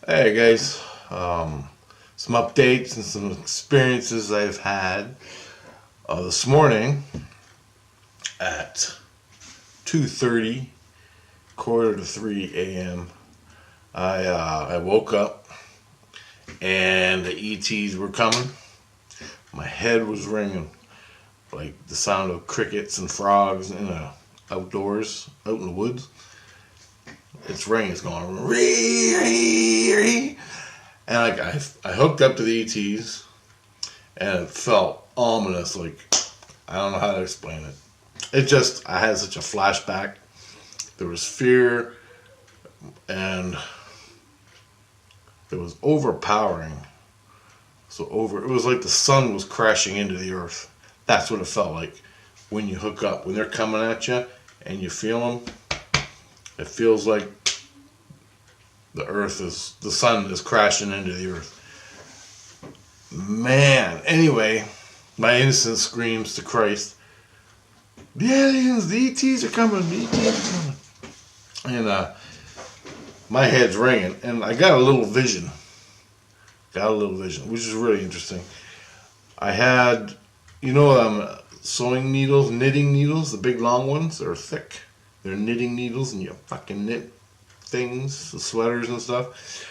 Hey guys, some updates and some experiences I've had. This morning at 2:30, quarter to 3 a.m., I woke up and the ETs were coming. My head was ringing like the sound of crickets and frogs in outdoors, out in the woods. It's ringing, it's going ree ree ree. And I hooked up to the ETs, and it felt ominous. Like, I don't know how to explain it. I had such a flashback. There was fear, and it was overpowering. It was like the sun was crashing into the earth. That's what it felt like when you hook up. When they're coming at you and you feel them, it feels like the sun is crashing into the earth. Man, anyway, my innocence screams to Christ, the aliens, the ETs are coming, the ETs are coming. And my head's ringing, and I got a little vision. Which is really interesting. I had, sewing needles, knitting needles, the big long ones, they're thick. They're knitting needles, and you fucking knit things, the sweaters and stuff.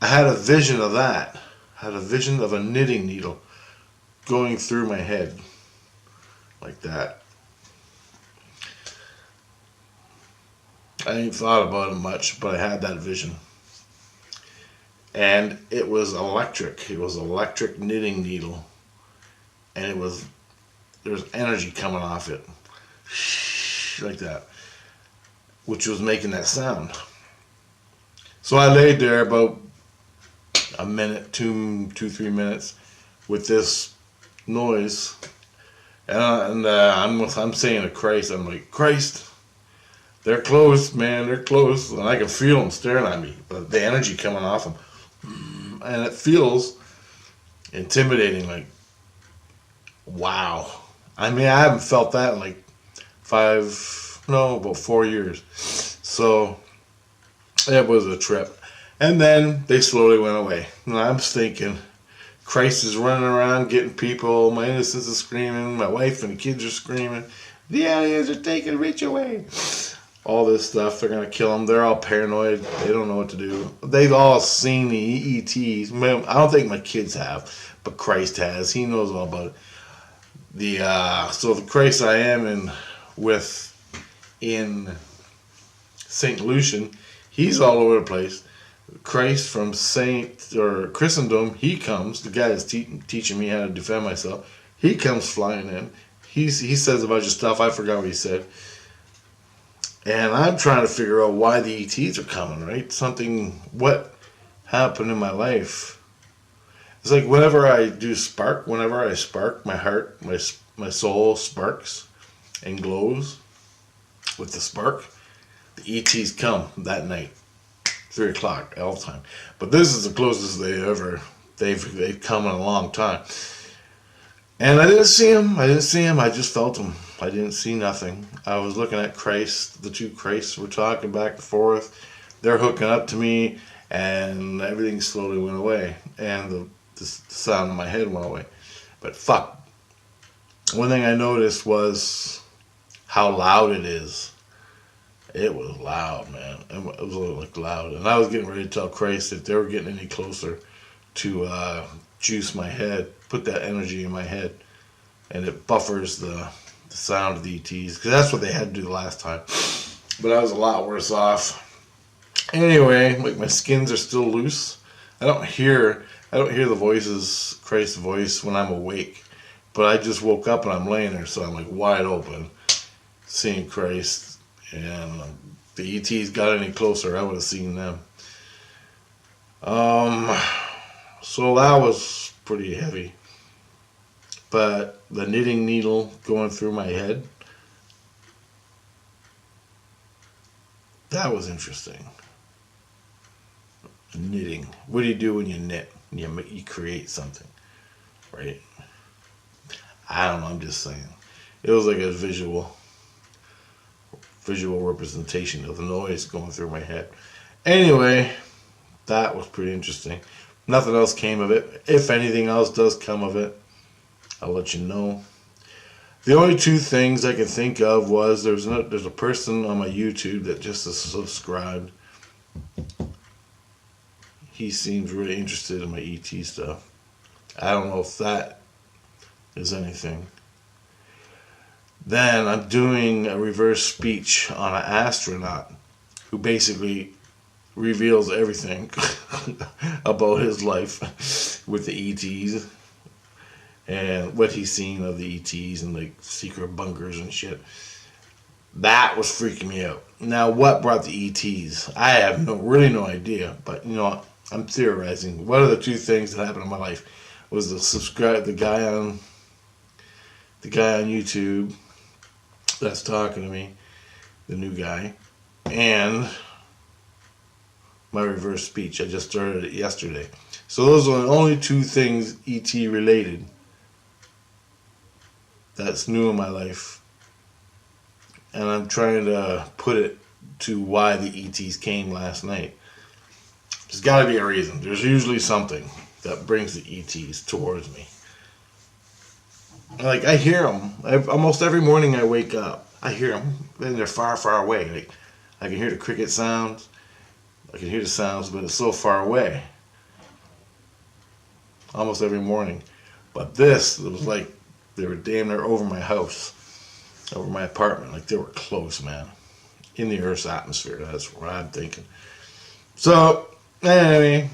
I had a vision of that. I had a vision of a knitting needle going through my head like that. I ain't thought about it much, but I had that vision. And it was electric. It was an electric knitting needle. And there was energy coming off it. Like that. Which was making that sound. So I laid there about a minute, 3 minutes with this noise. And I'm saying to Christ, I'm like, Christ, they're close, man, they're close. And I can feel them staring at me, but the energy coming off them. And it feels intimidating, like, wow. I mean, I haven't felt that in like about 4 years. So it was a trip. And then they slowly went away. And I'm thinking, Christ is running around getting people. My innocence is screaming. My wife and the kids are screaming. The aliens are taking Rich away. All this stuff. They're going to kill them. They're all paranoid. They don't know what to do. They've all seen the EETs. I don't think my kids have, but Christ has. He knows all about it. So the Christ I am in St. Lucian, he's all over the place. Christ from Christendom, he comes. The guy that's teaching me how to defend myself. He comes flying in. He says a bunch of stuff. I forgot what he said. And I'm trying to figure out why the ETs are coming, right? What happened in my life? It's like whenever I spark, my heart, my soul sparks and glows with the spark. The ETs come that night, 3 o'clock all the time. But this is the closest they've come in a long time. And I didn't see him. I just felt him. I didn't see nothing. I was looking at Christ. The two Christs were talking back and forth. They're hooking up to me, and everything slowly went away. And the sound in my head went away. But fuck. One thing I noticed was how loud it is. It was loud, man. It was like loud. And I was getting ready to tell Christ if they were getting any closer to juice my head, put that energy in my head, and it buffers the sound of the ETs, because that's what they had to do the last time. But I was a lot worse off. Anyway, like my skins are still loose. I don't hear the voices, Christ's voice, when I'm awake. But I just woke up and I'm laying there, so I'm like wide open, seeing Christ. And the ETs got any closer, I would have seen them. So that was pretty heavy. But the knitting needle going through my head, that was interesting. Knitting. What do you do when you knit? You create something, right? I don't know, I'm just saying. It was like a visual representation of the noise going through my head. Anyway, That was pretty interesting. Nothing else came of it. If anything else does come of it, I'll let you know. The only two things I can think of was there's a person on my YouTube that just subscribed. He seems really interested in my ET stuff. I don't know if that is anything. Then I'm doing a reverse speech on an astronaut who basically reveals everything about his life with the ETs and what he's seen of the ETs and like secret bunkers and shit. That was freaking me out. Now, what brought the ETs? I have really no idea, but you know, I'm theorizing. What are the two things that happened in my life? Was the guy on YouTube that's talking to me, the new guy, and my reverse speech. I just started it yesterday. So those are the only two things ET related that's new in my life. And I'm trying to put it to why the ETs came last night. There's got to be a reason. There's usually something that brings the ETs towards me. Like, I hear them. Almost every morning I wake up, I hear them. And they're far, far away. Like, I can hear the cricket sounds. I can hear the sounds, but it's so far away. Almost every morning. But this, it was like they were damn near over my house. Over my apartment. Like, they were close, man. In the Earth's atmosphere. That's what I'm thinking. So, anyway,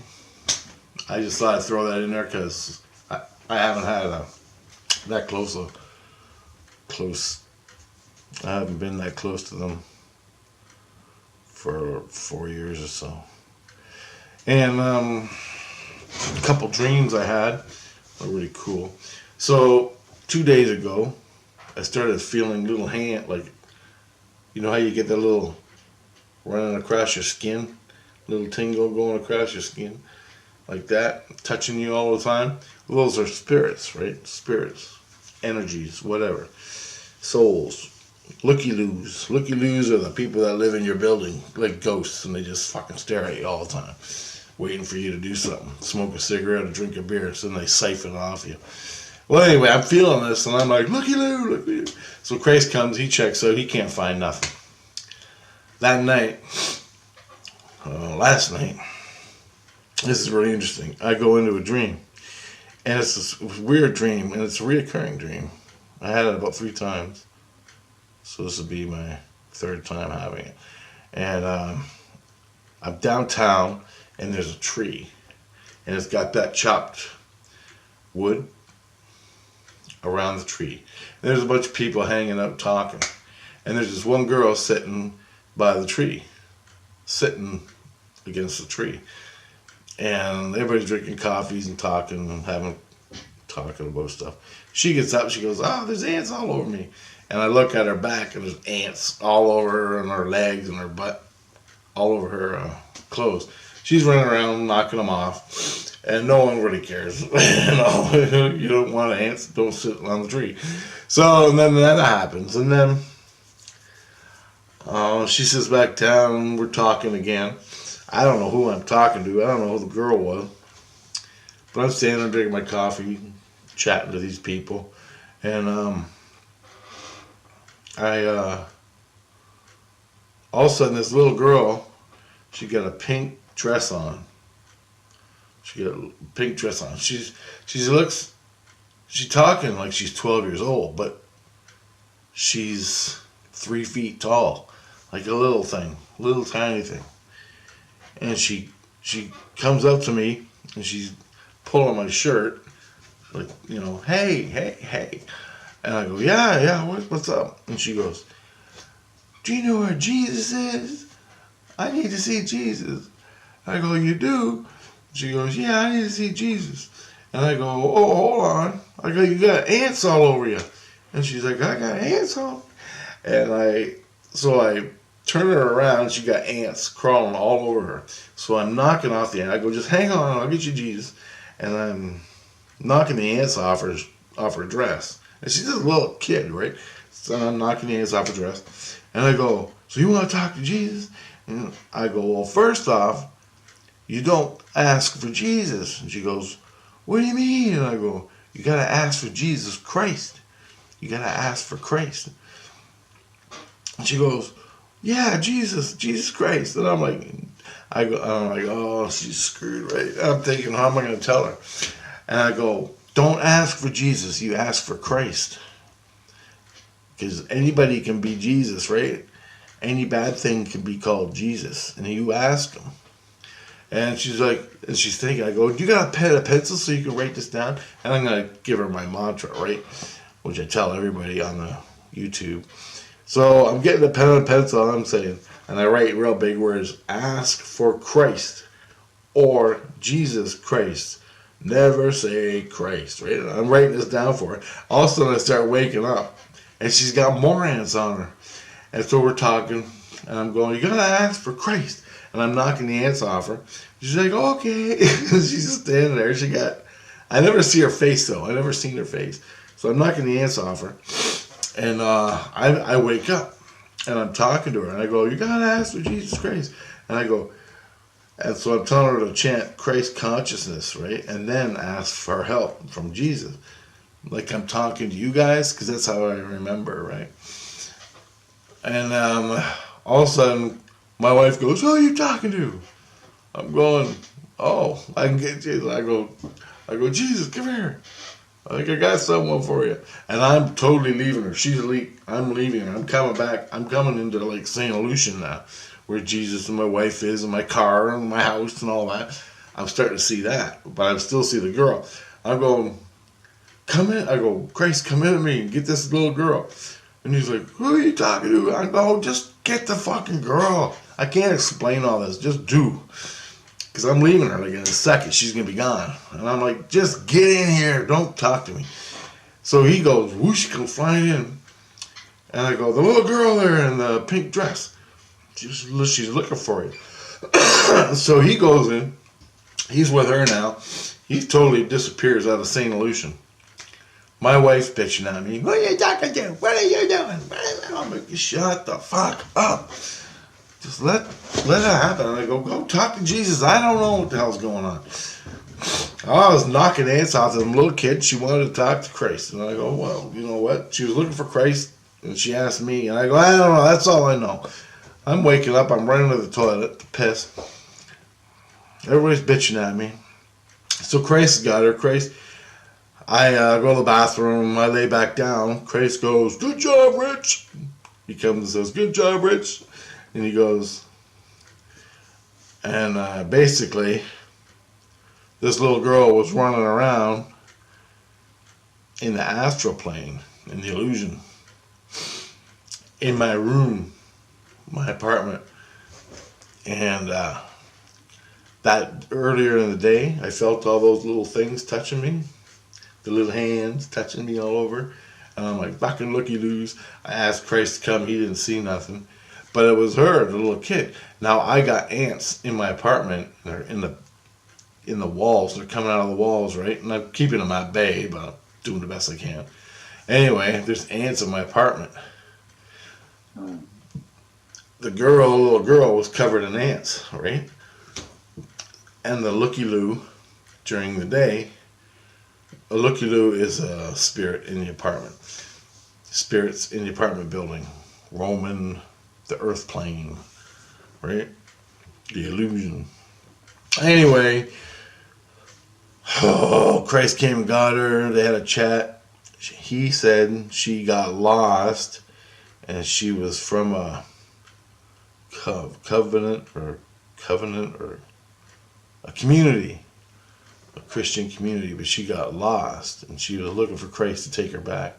I just thought I'd throw that in there because I haven't had that close. I haven't been that close to them for 4 years or so. And a couple dreams I had were really cool. So 2 days ago, I started feeling little hand, like, you know how you get that little running across your skin, little tingle going across your skin, like that, touching you all the time. Well, those are spirits, right? Spirits, energies, whatever, souls. Looky-loos. Looky-loos are the people that live in your building, like ghosts, and they just fucking stare at you all the time, waiting for you to do something, smoke a cigarette or drink a beer, so then they siphon off you. Well, anyway, I'm feeling this, and I'm like, looky-loo, looky-loo. So Christ comes, he checks out, he can't find nothing. That night, last night, this is really interesting. I go into a dream, and it's this weird dream, and it's a reoccurring dream. I had it about 3 times, so this will be my 3rd time having it. And I'm downtown, and there's a tree, and it's got that chopped wood around the tree. And there's a bunch of people hanging out talking, and there's this one girl sitting by the tree, sitting against the tree, and everybody's drinking coffees and talking and talking about stuff. She gets up, she goes, "Oh, there's ants all over me." And I look at her back, and there's ants all over her and her legs and her butt, all over her clothes. She's running around knocking them off. And no one really cares. You don't want ants, don't sit on the tree. So, and then that happens. And then she sits back down, and we're talking again. I don't know who I'm talking to. I don't know who the girl was. But I'm standing there drinking my coffee, chatting to these people. And all of a sudden, this little girl, she got a pink dress on. She got a pink dress on. She's talking like she's 12 years old, but she's 3 feet tall, like a little thing, little tiny thing. And she comes up to me, and she's pulling my shirt, like, you know, hey. And I go, yeah, what's up? And she goes, "Do you know where Jesus is? I need to see Jesus." I go, "You do?" She goes, "Yeah, I need to see Jesus." And I go, "Oh, hold on." I go, "You got ants all over you." And she's like, "I got ants all." And I turn her around, she got ants crawling all over her. So I'm knocking off the ant. I go, "Just hang on, I'll get you Jesus." And I'm knocking the ants off her dress. And she's just a little kid, right? So I'm knocking the ants off her dress. And I go, "So you want to talk to Jesus?" And I go, "Well, first off, you don't ask for Jesus. And she goes, what do you mean? And I go, you got to ask for Jesus Christ. You got to ask for Christ. And she goes, yeah, Jesus Christ. And I'm like, oh, she's screwed, right? I'm thinking, how am I going to tell her? And I go, don't ask for Jesus. You ask for Christ. Because anybody can be Jesus, right? Any bad thing can be called Jesus. And you ask him. And she's like, and she's thinking, I go, do you got a pen and a pencil so you can write this down? And I'm going to give her my mantra, right? Which I tell everybody on the YouTube. So I'm getting a pen and a pencil, and I'm saying, and I write real big words, ask for Christ or Jesus Christ. Never say Christ, right? And I'm writing this down for her. All of a sudden I start waking up, and she's got more ants on her. And so we're talking, and I'm going, you got to ask for Christ. And I'm knocking the ants off her. She's like, okay. She's just standing there. I never see her face, though. I never seen her face. So I'm knocking the ants off her. And I wake up. And I'm talking to her. And I go, you got to ask for Jesus Christ. And I go, and so I'm telling her to chant Christ consciousness, right? And then ask for help from Jesus. Like I'm talking to you guys, because that's how I remember, right? And all of a sudden, my wife goes, who are you talking to? I'm going, oh, I can get Jesus. I go, Jesus, come here. I think I got someone for you. And I'm totally leaving her. I'm leaving her. I'm coming back. I'm coming into like St. Lucian now, where Jesus and my wife is, and my car and my house and all that. I'm starting to see that, but I still see the girl. I'm going, come in. I go, Christ, come in with me and get this little girl. And he's like, who are you talking to? I go, just get the fucking girl. I can't explain all this. Just do. Because I'm leaving her like in a second. She's going to be gone. And I'm like, just get in here. Don't talk to me. So he goes, whoosh, comes flying in. And I go, the little girl there in the pink dress. She's looking for you. So he goes in. He's with her now. He totally disappears out of St. Lucian. My wife's bitching at me. Who are you talking to? What are you doing? I'm like, shut the fuck up. Just let it happen. And I go talk to Jesus. I don't know what the hell's going on. I was knocking ants off them little kid. She wanted to talk to Christ. And I go, well, you know what? She was looking for Christ, and she asked me. And I go, I don't know. That's all I know. I'm waking up. I'm running to the toilet to piss. Everybody's bitching at me. So Christ got her. Christ... I go to the bathroom, I lay back down. Christ goes, good job, Rich. He comes and says, good job, Rich. And he goes, and basically, this little girl was running around in the astral plane, in the illusion, in my room, my apartment. And that earlier in the day, I felt all those little things touching me. The little hands touching me all over. And I'm like, fucking looky-loos. I asked Christ to come. He didn't see nothing. But it was her, the little kid. Now, I got ants in my apartment. They're in the walls. They're coming out of the walls, right? And I'm keeping them at bay, but I'm doing the best I can. Anyway, there's ants in my apartment. The little girl, was covered in ants, right? And the looky-loo, during the day, a looky-loo is a spirit in the apartment. Spirits in the apartment building. Roaming the earth plane. Right? The illusion. Anyway. Oh, Christ came and got her. They had a chat. He said she got lost. And she was from a covenant or a community. A Christian community, but she got lost, and she was looking for Christ to take her back.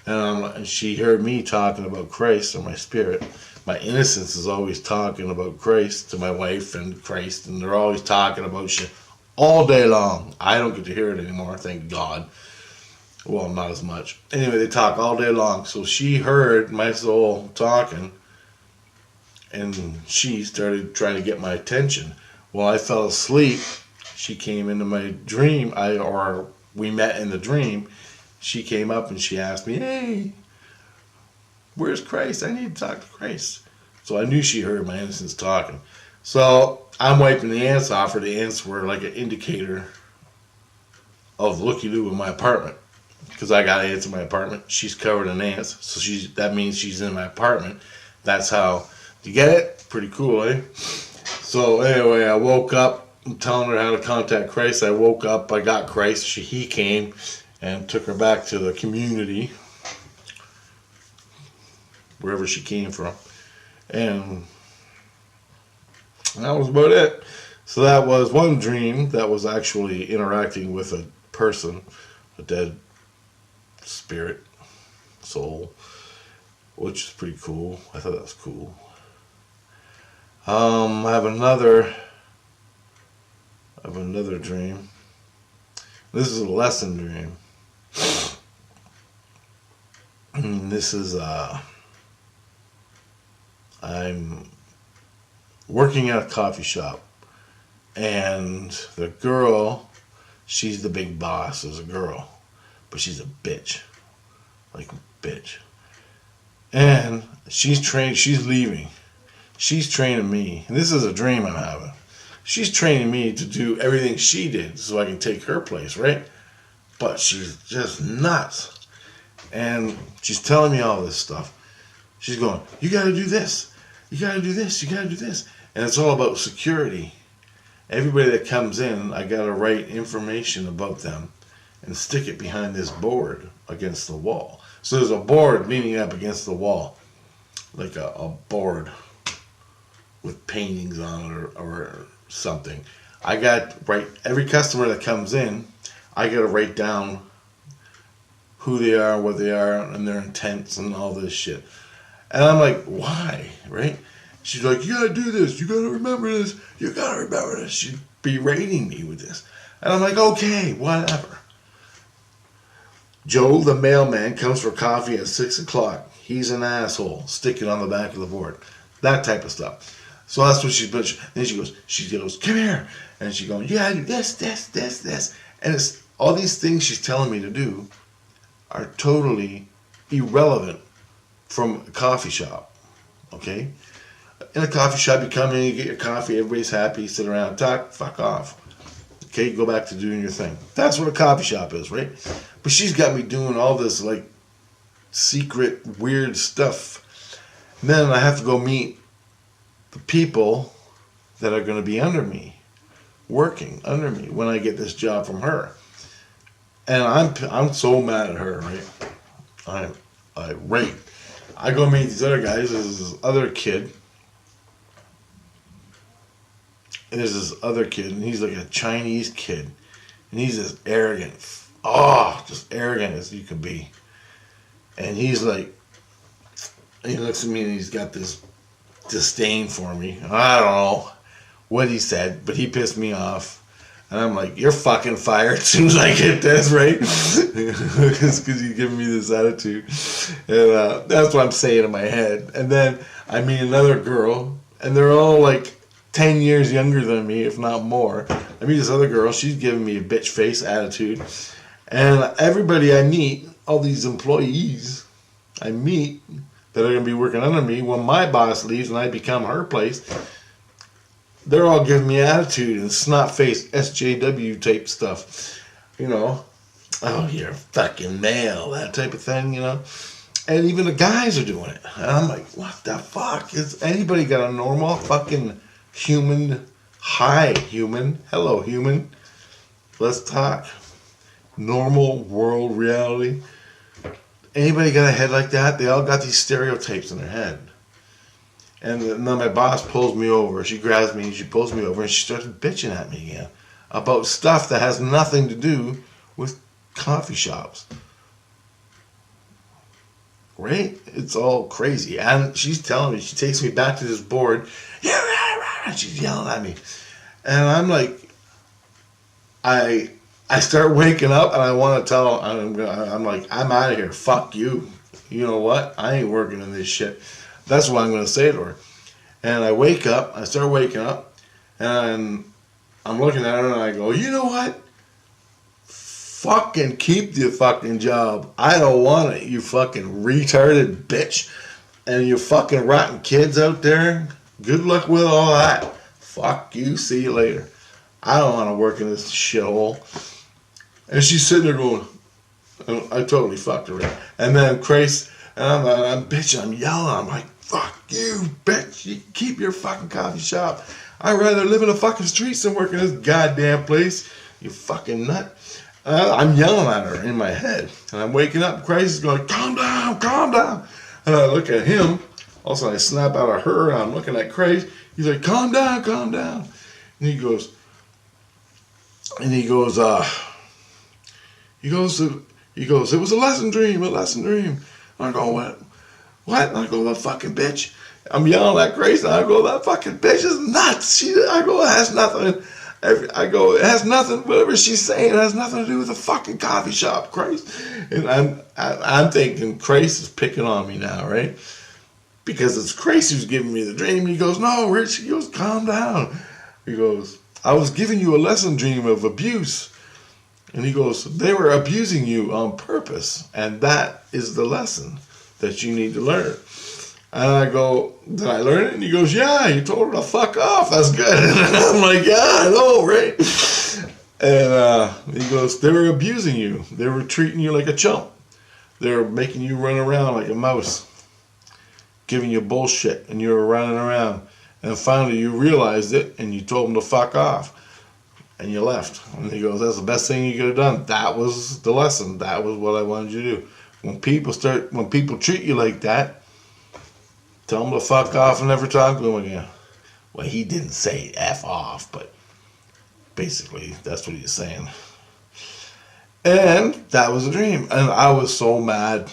And she heard me talking about Christ in my spirit. My innocence is always talking about Christ to my wife and Christ, and they're always talking about shit all day long. I don't get to hear it anymore, thank God. Well, not as much. Anyway, they talk all day long. So she heard my soul talking, and she started trying to get my attention. Well, I fell asleep. She came into my dream, we met in the dream. She came up and she asked me, hey, where's Christ? I need to talk to Christ. So I knew she heard my innocence talking. So I'm wiping the ants off her. The ants were like an indicator of Looky-loo in my apartment. Because I got ants in my apartment. She's covered in ants. So that means she's in my apartment. That's how. You get it? Pretty cool, eh? So anyway, I woke up. I'm telling her how to contact Christ. I woke up. I got Christ. He came and took her back to the community. Wherever she came from. And that was about it. So that was one dream that was actually interacting with a person, a dead spirit, soul, which is pretty cool. I thought that was cool. I have another dream. This is a lesson dream. This is I'm working at a coffee shop, and the girl, she's the big boss. There's a girl, but she's a bitch, like a bitch. And she's leaving. She's training me, and this is a dream I'm having. She's training me to do everything she did so I can take her place, right? But she's just nuts. And she's telling me all this stuff. She's going, you got to do this. You got to do this. You got to do this. And it's all about security. Everybody that comes in, I got to write information about them and stick it behind this board against the wall. So there's a board leaning up against the wall, like a board with paintings on it or something. I got write every customer that comes in, I got to write down who they are, what they are, and their intents and all this shit. And I'm like, why, right? She's like, you gotta do this, you gotta remember this, you gotta remember this. She'd be rating me with this. And I'm like, okay, whatever. Joe, the mailman, comes for coffee at 6 o'clock. He's an asshole. Stick it on the back of the board. That type of stuff. So that's what she's, then she goes, come here. And she goes, you gotta do this, this, this, this. And it's all these things she's telling me to do are totally irrelevant from a coffee shop, okay? In a coffee shop, you come in, you get your coffee, everybody's happy, sit around, talk, fuck off. Okay, go back to doing your thing. That's what a coffee shop is, right? But she's got me doing all this, like, secret, weird stuff. And then I have to go meet the people that are going to be under me, working under me, when I get this job from her. And I'm so mad at her, right? I'm irate. I go meet these other guys. There's this other kid. And there's this other kid, and he's like a Chinese kid. And he's as arrogant. Just arrogant as you can be. And he's like, he looks at me and he's got this disdain for me. I don't know what he said, but he pissed me off. And I'm like, you're fucking fired as soon as I get this, right? Because he's giving me this attitude. And that's what I'm saying in my head. And then I meet another girl, and they're all like 10 years younger than me, if not more. I meet this other girl. She's giving me a bitch face attitude. And everybody I meet, all these employees I meet that are going to be working under me, when my boss leaves and I become her place, they're all giving me attitude and snot-faced SJW type stuff. You know, oh, you're a fucking male, that type of thing, you know. And even the guys are doing it. And I'm like, what the fuck? Is anybody got a normal fucking human? Hi, human. Hello, human. Let's talk. Normal world reality. Anybody got a head like that? They all got these stereotypes in their head. And then my boss pulls me over. She grabs me and she pulls me over and she starts bitching at me again about stuff that has nothing to do with coffee shops. Right? It's all crazy. And she's telling me, she takes me back to this board. She's yelling at me. And I'm like, I start waking up and I want to tell, I'm like, I'm out of here. Fuck you. You know what? I ain't working in this shit. That's what I'm going to say to her. And I start waking up, and I'm looking at her and I go, you know what? Fucking keep the fucking job. I don't want it, you fucking retarded bitch. And you fucking rotten kids out there, good luck with all that. fuck you, see you later. I don't want to work in this shithole. And she's sitting there going, I totally fucked her, right? And then Grace, and I'm bitching, I'm yelling, I'm like, fuck you, bitch, you keep your fucking coffee shop. I'd rather live in the fucking streets than work in this goddamn place, you fucking nut. I'm yelling at her in my head, and I'm waking up, Grace is going, calm down, calm down. And I look at him, also I snap out at her, and I'm looking at Grace, he's like, calm down, calm down. And he goes, it was a lesson dream, a lesson dream. I go, what? And I go, that fucking bitch. I'm yelling at Grace, and I go, that fucking bitch is nuts. I go, it has nothing. It has nothing, whatever she's saying, it has nothing to do with the fucking coffee shop, Grace. And I'm thinking Grace is picking on me now, right? Because it's Grace who's giving me the dream. He goes, no, Rich, he goes, calm down. He goes, I was giving you a lesson dream of abuse. And he goes, they were abusing you on purpose. And that is the lesson that you need to learn. And I go, did I learn it? And he goes, yeah, you told her to fuck off. That's good. And I'm like, yeah, I know, right? And he goes, they were abusing you. They were treating you like a chump. They were making you run around like a mouse, giving you bullshit, and you were running around. And finally you realized it, and you told them to fuck off. And you left. And he goes, that's the best thing you could have done. That was the lesson. That was what I wanted you to do. When people treat you like that, tell them to fuck off and never talk to them again. Well, he didn't say F off, but basically that's what he's saying. And that was a dream. And I was so mad.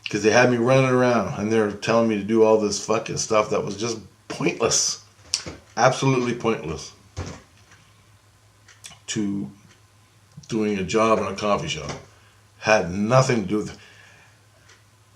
Because they had me running around and they were telling me to do all this fucking stuff that was just pointless. Absolutely pointless to doing a job in a coffee shop. Had nothing to do with it.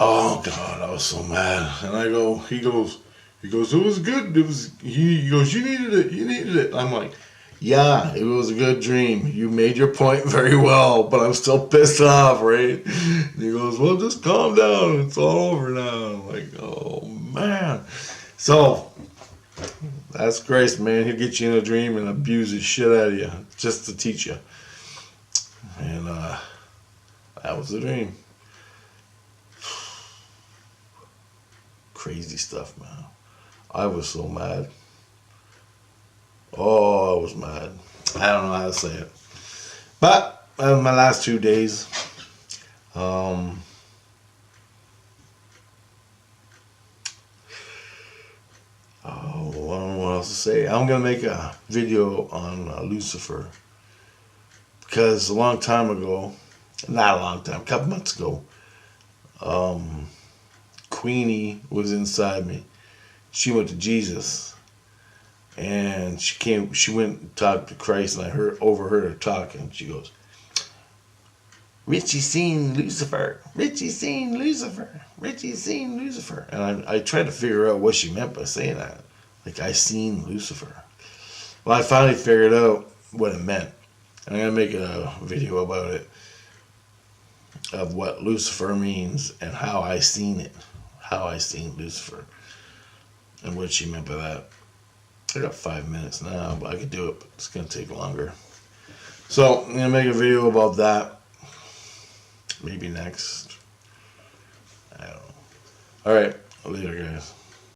Oh God, I was so mad. And I go, he goes, it was good. He goes, you needed it. I'm like, yeah, it was a good dream. You made your point very well, but I'm still pissed off, right? And he goes, well, just calm down. It's all over now. I'm like, oh man. So that's Grace, man. He'll get you in a dream and abuse the shit out of you just to teach you. And that was the dream. Crazy stuff, man. I was so mad. Oh, I was mad. I don't know how to say it. But my last 2 days, I don't know what else to say. I'm going to make a video on Lucifer. Because a long time ago, not a long time, a couple months ago, Queenie was inside me. She went to Jesus. And she went and talked to Christ, and I overheard her talking. She goes, Richie seen Lucifer. Richie seen Lucifer. Richie seen Lucifer. And I tried to figure out what she meant by saying that. Like, I seen Lucifer. Well, I finally figured out what it meant. And I'm going to make a video about it. Of what Lucifer means and how I seen it. How I seen Lucifer. And what she meant by that. I got 5 minutes now, but I could do it, but it's going to take longer. So, I'm going to make a video about that. Maybe next. I don't know. Alright, later guys.